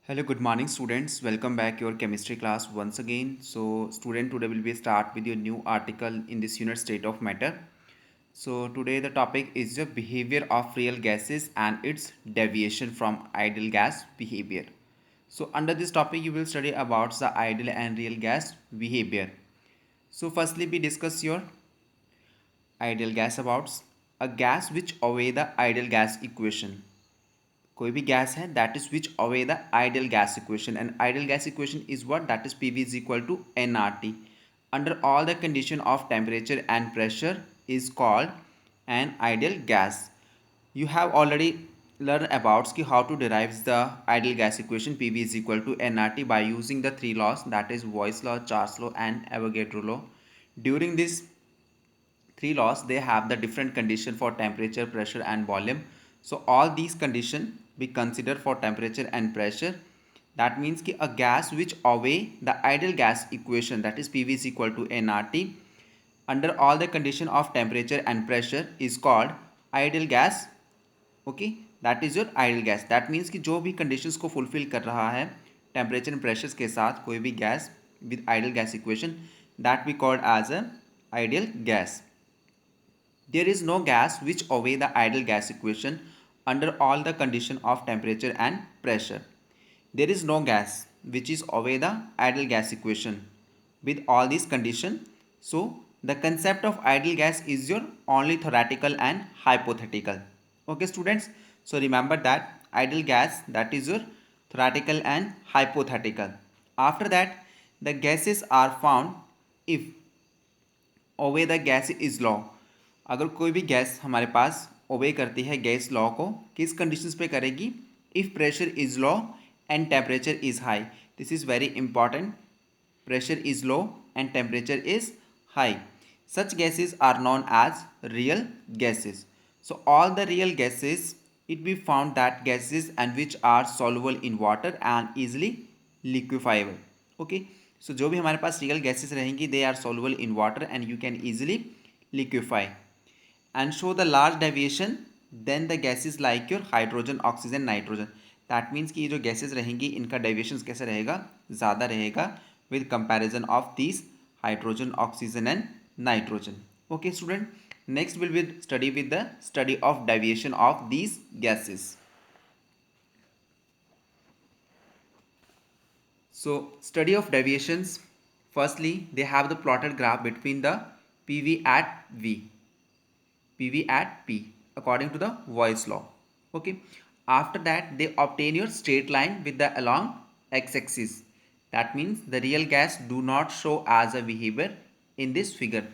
Hello, good morning students. Welcome back your chemistry class once again. So student, today will be start with your new article in this unit state of matter. So today the topic is the behavior of real gases and its deviation from ideal gas behavior. So under this topic you will study about the ideal and real gas behavior. So firstly we discuss your ideal gas about a gas which obey the ideal gas equation. कोई भी gas है that is which obey the ideal gas equation and ideal gas equation is what that is PV is equal to NRT under all the condition of temperature and pressure is called an ideal gas. You have already learned about how to derive the ideal gas equation pv is equal to nRT by using the three laws, that is Boyle's law, Charles law and Avogadro law. During this three laws they have the different condition for temperature, pressure and volume. So all these condition we consider for temperature and pressure. That means कि a gas which obey the ideal gas equation, that is pv is equal to nRT under all the condition of temperature and pressure is called ideal gas. Okay, that is your ideal gas. That means कि जो भी conditions को fulfill कर रहा है temperature and pressures के साथ कोई भी gas with ideal gas equation, that we called as a ideal gas. There is no gas which obey the ideal gas equation under all the condition of temperature and pressure. There is no gas which is obey the ideal gas equation with all these condition. So the concept of ideal gas is your only theoretical and hypothetical. Okay students, so remember that ideal gas, that is your theoretical and hypothetical. After that the gases are found if obey the gas is law. अगर कोई भी gas हमारे पास ओबे करती है gas law को, किस conditions पे करेगी? If pressure is low and temperature is high. This is very important. Pressure is low and temperature is high. Such gases are known as real gases. So all the real gases, it be found that gases and which are soluble in water and easily liquefiable. Okay, so जो भी हमारे पास real gases रहेंगी they are soluble in water and you can easily liquefy and show the large deviation then the gases like your hydrogen, oxygen, nitrogen. That means कि ये जो gases रहेंगी इनका deviations कैसे रहेगा? ज़्यादा रहेगा with comparison of these hydrogen, oxygen and nitrogen. Okay student, next we will study with the study of deviation of these gases. So study of deviations, firstly they have the plotted graph between the PV at V, PV at P according to the Boyle's law. Okay, after that they obtain your straight line with the along x-axis. That means the real gas do not show as a behavior in this figure.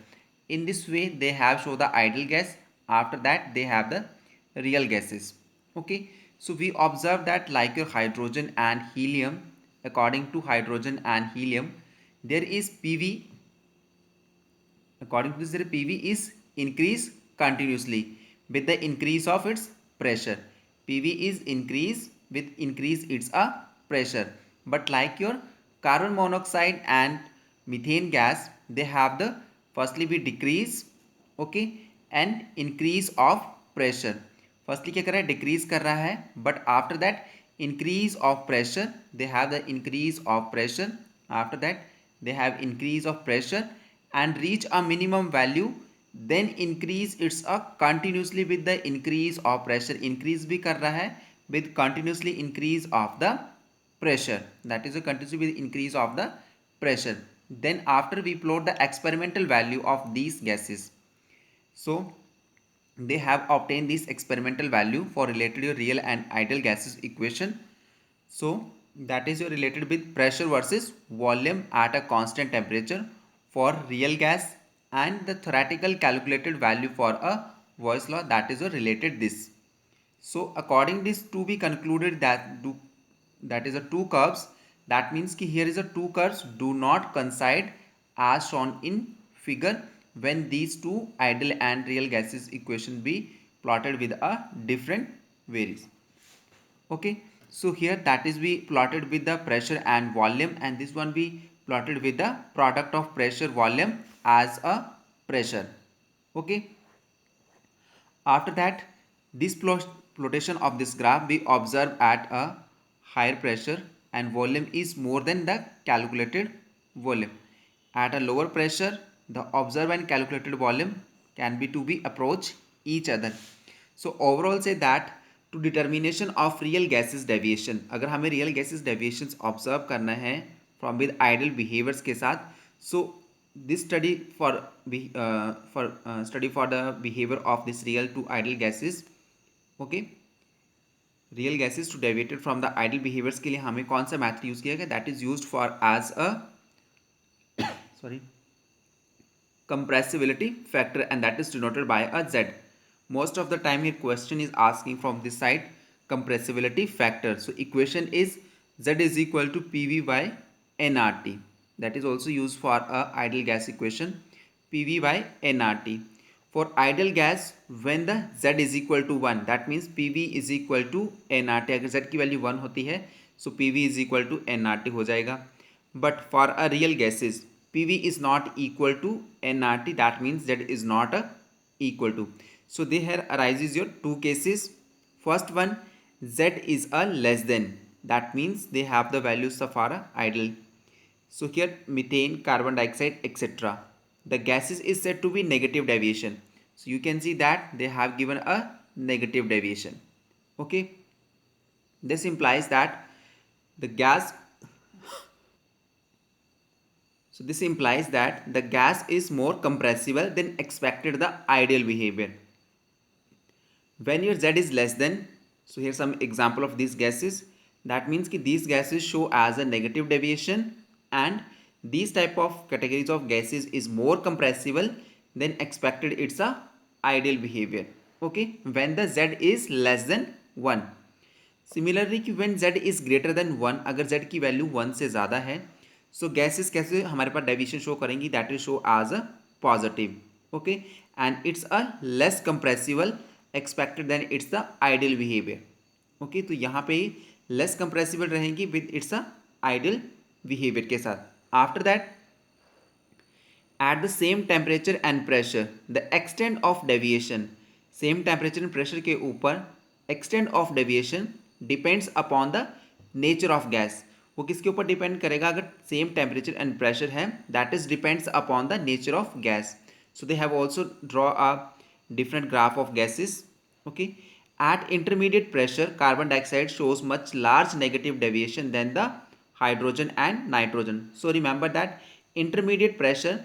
In this way they have show the ideal gas, after that they have the real gases. Okay, so we observe that like your hydrogen and helium, according to hydrogen and helium there is PV, according to this there PV is increase continuously with the increase of its pressure. PV is increase with increase its pressure. But like your carbon monoxide and methane gas, they have the firstly we decrease, okay, and increase of pressure. Firstly क्या कर रहा है? Decrease कर रहा है, but after that increase of pressure, they have the increase of pressure. After that they have increase of pressure and reach a minimum value, then increase its continuously with the increase of pressure. Increase भी कर रहा है with continuously increase of the pressure, that is a continuously with increase of the pressure. Then after we plot the experimental value of these gases, so they have obtained this experimental value for related to real and ideal gases equation. So that is your related with pressure versus volume at a constant temperature for real gas and the theoretical calculated value for a Boyle's law, that is a related this. So according this to be concluded that is a two curves. That means कि here is a two curves do not coincide as shown in figure when these two ideal and real gases equation be plotted with a different varies. Okay, so here that is we plotted with the pressure and volume and this one we plotted with the product of pressure volume as a pressure. Okay, after that this flotation of this graph we observe at a higher pressure and volume is more than the calculated volume. At a lower pressure, the observed and calculated volume can be approach each other. So overall say that to determination of real gases deviation, अगर हमें real gases deviations observe करना है from with ideal behaviors के साथ, so this study study for the behavior of this real to ideal gases, okay, real gases to deviated from the ideal behaviours के लिए हमें कौन सा मैथड यूज किया गया, that is used for as a sorry compressibility factor, and that is denoted by a Z. Most of the time here question is asking from this side compressibility factor. So equation is Z is equal to PV by nRT. That is also used for a ideal gas equation, PV by nRT. For ideal gas, when the Z is equal to 1, that means PV is equal to nRT. अगर Z की value 1 होती है, so PV is equal to nRT हो जाएगा. But for a real gases, PV is not equal to nRT, that means Z is not equal to. So there arises your two cases. First one, Z is a less than, that means they have the values of our ideal. So here methane, carbon dioxide, etc. The gases is said to be negative deviation. So you can see that they have given a negative deviation. Okay. This implies that the gas So this implies that the gas is more compressible than expected the ideal behavior. When your Z is less than, so here's some example of these gases. That means that these gases show as a negative deviation, and these type of categories of gases is more compressible than expected. It's a ideal behavior. Okay, when the Z is less than 1. Similarly कि when Z is greater than 1, अगर Z की value 1 से ज़्यादा है, so gases कैसे हमारे पास deviation show करेंगी, that will show as a positive. Okay, and it's a less compressible expected than it's the ideal behavior. Okay, तो यहाँ पे less compressible रहेंगी with its a ideal behavior के साथ. After that, at the same temperature and pressure, the extent of deviation, same temperature and pressure के ऊपर extent of deviation depends upon the nature of gas. वो किसके ऊपर depend करेगा, अगर same temperature and pressure है, that is depends upon the nature of gas. So they have also draw a different graph of gases. Okay, eight intermediate pressure carbon dioxide shows much large negative deviation than the hydrogen and nitrogen. So remember that intermediate pressure,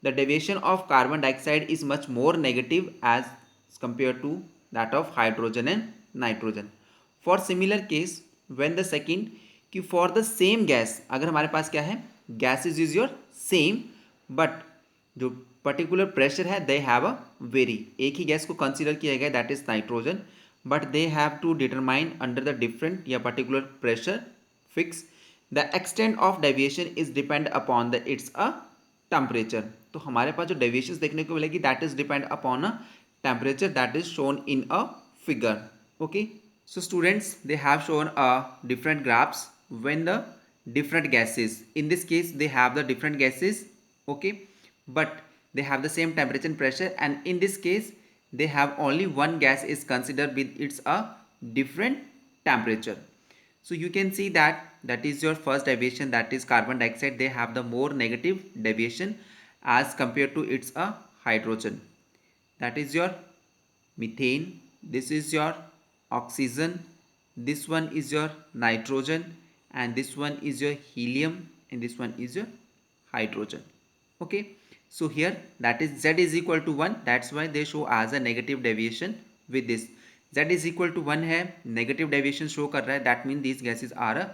the deviation of carbon dioxide is much more negative as compared to that of hydrogen and nitrogen. For similar case, when the second कि for the same gas, अगर हमारे पास क्या है, gases is your same but जो particular pressure है they have a very, एक ही gas को कंसीडर किया गया that is nitrogen, but they have to determine under the different या particular pressure fix. The extent of deviation is depend upon the its a temperature. तो हमारे पास जो deviation देखने को मिलेगी that is depend upon a temperature that is shown in a figure. Okay, so students, they have shown different graphs when the different gases, in this case they have the different gases, okay, but they have the same temperature and pressure, and in this case they have only one gas is considered with its a different temperature. So you can see that that is your first deviation, that is carbon dioxide, they have the more negative deviation as compared to its a hydrogen. That is your methane, this is your oxygen, this one is your nitrogen, and this one is your helium, and this one is your hydrogen. Okay, so here that is Z is equal to 1, that's why they show as a negative deviation with this. Z is equal to 1 है, negative deviation show कर रहा है, that means these gases are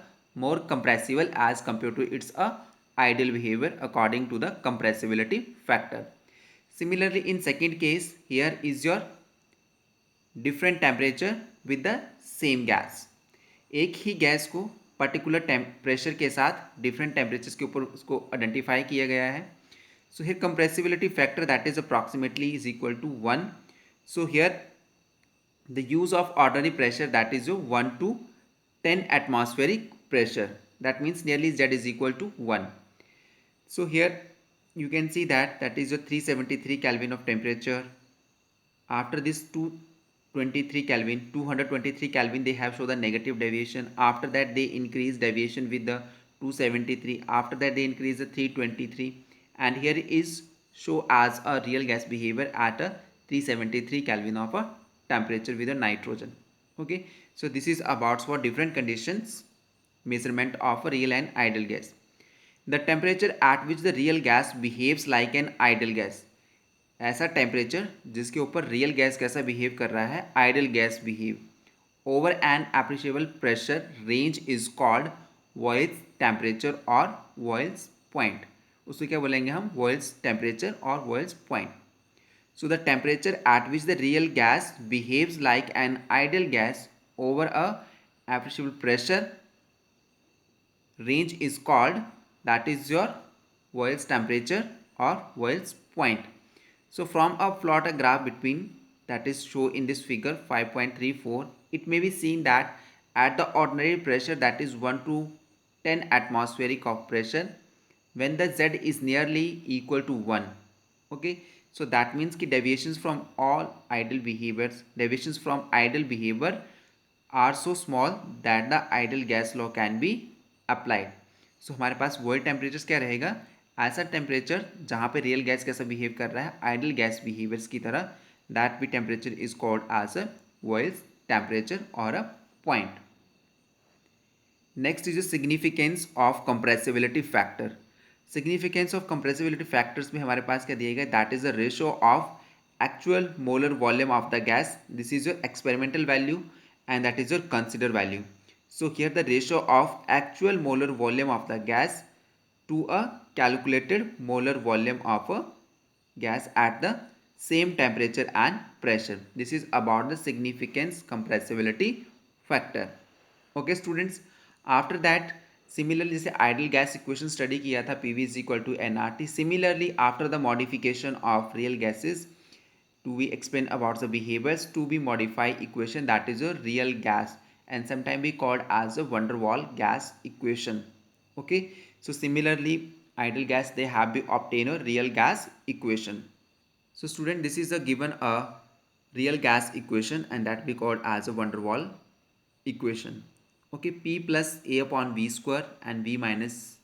more compressible as compared to its ideal behavior according to the compressibility factor. Similarly in second case, here is your different temperature with the same gas. एक ही gas को particular pressure के साथ different temperatures के ऊपर उसको identify किया गया है. So here compressibility factor that is approximately is equal to 1. So here the use of ordinary pressure that is 1 to 10 atmospheric pressure, that means nearly Z is equal to 1. So here you can see that that is your 373 Kelvin of temperature. After this 23 Kelvin, 223 Kelvin, they have shown the negative deviation. After that, they increase deviation with the 273. After that, they increase the 323. And here is show as a real gas behavior at a 373 Kelvin of a temperature with a nitrogen. Okay, so this is about for different conditions measurement of a real and ideal gas. The temperature at which the real gas behaves like an ideal gas. ऐसा temperature जिसके ऊपर real gas कैसा behave कर रहा है, ideal gas behave over an appreciable pressure range is called Boyle's temperature और Boyle's point. उसको क्या बोलेंगे हम, वॉइल्स टेम्परेचर और Boyle's point. So the temperature at which the real gas behaves like an ideal gas over a appreciable pressure range is called, that is your Voyles temperature or Voyles point. So from a plot a graph between, that is shown in this figure 5.34, it may be seen that at the ordinary pressure, that is 1 to 10 atmospheric of pressure, when the Z is nearly equal to 1. Okay, so that means ki deviations from ideal behavior are so small that the ideal gas law can be applied. So हमारे पास void temperature क्या रहेगा, ऐसा temperature जहाँ पे real gas कैसा behave कर रहा है आइडियल गैस बिहेवियर्स की तरह, that be temperature is called as a Boyle's temperature और a point. Next is the significance of compressibility factor. Significance of compressibility factors में हमारे पास क्या दिया गया, that is the ratio of actual molar volume of the gas. This is your experimental value and that is your consider value. So here the ratio of actual molar volume of the gas to a calculated molar volume of a gas at the same temperature and pressure. This is about the significance compressibility factor. Okay students, after that similarly जैसे ideal gas equation study किया था PV is equal to nRT. Similarly after the modification of real gases, to be explain about the behaviors to be modify equation, that is a real gas and sometimes be called as a van der Waals gas equation. Okay, so similarly ideal gas they have be obtain a real gas equation. So student, this is a given a real gas equation and that be called as a van der Waals equation. Okay, P plus A upon V square and V minus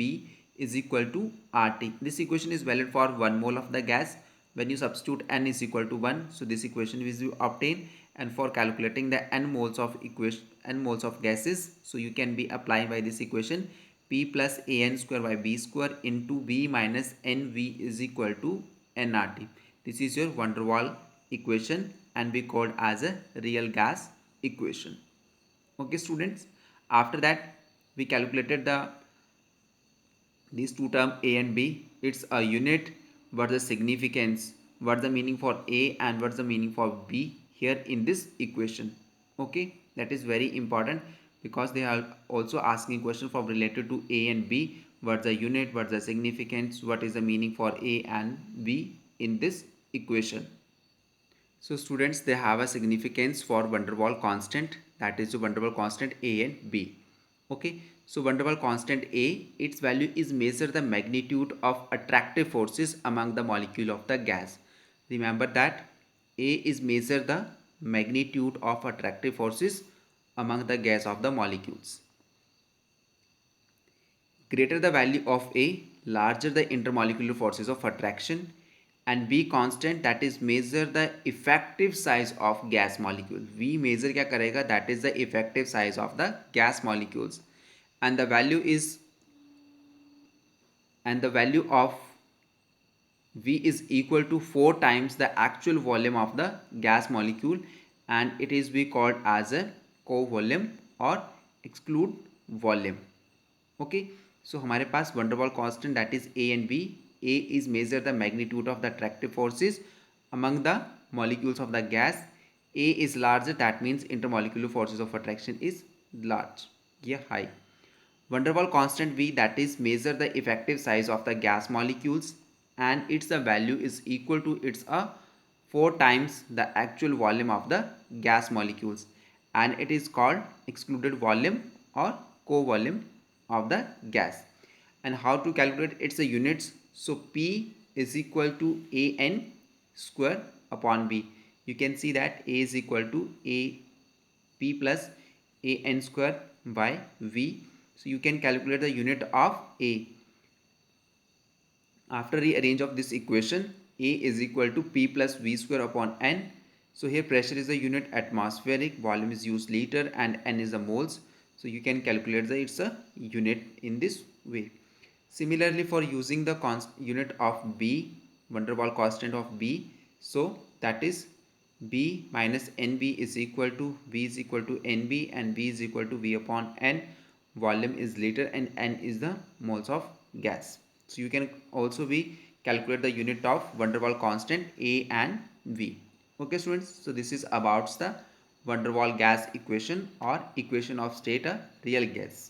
B is equal to RT. This equation is valid for 1 mole of the gas. When you substitute n is equal to 1, so this equation is obtained. And for calculating the n moles of gases, so you can be applying by this equation P plus AN square by B square into V minus NV is equal to nRT. This is your van der Waals equation and be called as a real gas equation. Okay students, after that we calculated these two terms A and B. It's a unit, what the significance, what the meaning for A and what's the meaning for B here in this equation. Okay, that is very important because they are also asking question for related to A and B, what's the unit, what's the significance, what is the meaning for A and B in this equation. So students, they have a significance for van der Waals constant, that is the van der Waals constant A and B. Okay, so van der Waals constant A, its value is measure the magnitude of attractive forces among the molecule of the gas. Remember that A is measure the magnitude of attractive forces among the gas of the molecules. Greater the value of A, larger the intermolecular forces of attraction, and B constant, that is measure the effective size of gas molecule. V measure क्या करेगा, that is the effective size of the gas molecules, and the value of V is equal to 4 times the actual volume of the gas molecule, and it is be called as a co-volume or exclude volume. Okay, so हमारे पास van der Waals constant, that is A and B. A is measure the magnitude of the attractive forces among the molecules of the gas. A is larger, that means intermolecular forces of attraction is large, yeah, high. Van der Waals constant V, that is measure the effective size of the gas molecules, and its value is equal to 4 times the actual volume of the gas molecules, and it is called excluded volume or co-volume of the gas. And how to calculate its units? So P is equal to AN square upon B. you can see that A is equal to A P plus A n square by V. So you can calculate the unit of A. After rearrange of this equation, A is equal to P plus V square upon N. So here pressure is the unit atmospheric, volume is used liter, and N is the moles. So you can calculate the it's a unit in this way. Similarly, for using the unit of B, van der Waals constant of B, so that is B minus NB is equal to V is equal to NB, and V is equal to V upon N. Volume is liter and N is the moles of gas. So you can also be calculate the unit of van der Waals constant A and V. Okay students, so this is about the van der Waals gas equation or equation of state a real gas.